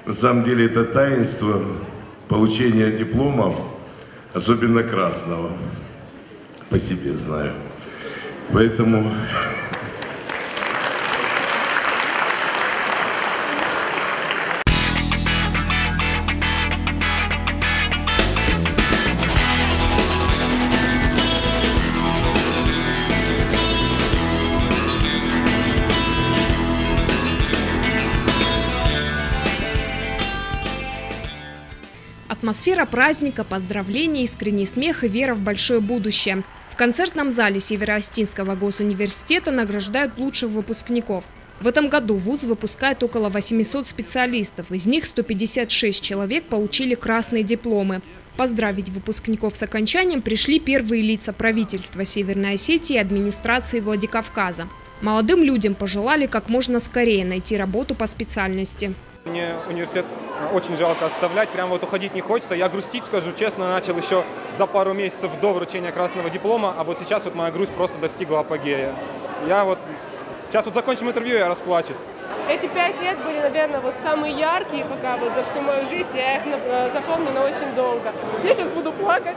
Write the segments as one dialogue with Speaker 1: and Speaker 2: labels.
Speaker 1: На самом деле это таинство получения диплома, особенно красного, по себе знаю. Поэтому
Speaker 2: атмосфера праздника, поздравлений, искренний смех и вера в большое будущее. В концертном зале Северо-Остинского госуниверситета награждают лучших выпускников. В этом году вуз выпускает около 800 специалистов, из них 156 человек получили красные дипломы. Поздравить выпускников с окончанием пришли первые лица правительства Северной Осетии и администрации Владикавказа. Молодым людям пожелали как можно скорее найти работу по специальности.
Speaker 3: Мне университет очень жалко оставлять, прям вот уходить не хочется. Я грустить, скажу честно, начал еще за пару месяцев до вручения красного диплома, а вот сейчас вот моя грусть просто достигла апогея. Сейчас вот закончим интервью, я расплачусь.
Speaker 4: Эти 5 лет были, наверное, вот самые яркие пока вот за всю мою жизнь, я их запомню на очень долго. Я сейчас буду плакать.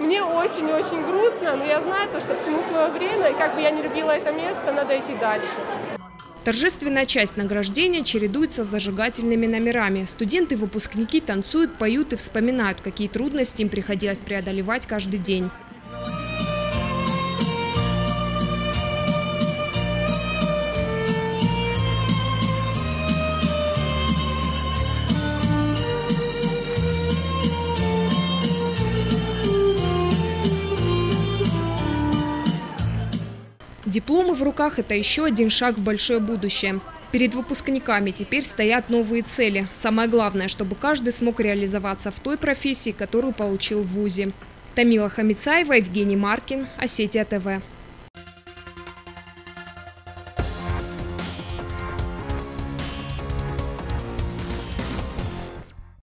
Speaker 4: Мне очень-очень грустно, но я знаю, что всему свое время, и как бы я не любила это место, надо идти дальше.
Speaker 2: Торжественная часть награждения чередуется с зажигательными номерами. Студенты и выпускники танцуют, поют и вспоминают, какие трудности им приходилось преодолевать каждый день. Дипломы в руках – это еще один шаг в большое будущее. Перед выпускниками теперь стоят новые цели. Самое главное, чтобы каждый смог реализоваться в той профессии, которую получил в вузе. Тамила Хамицаева, Евгений Маркин, Осетия ТВ.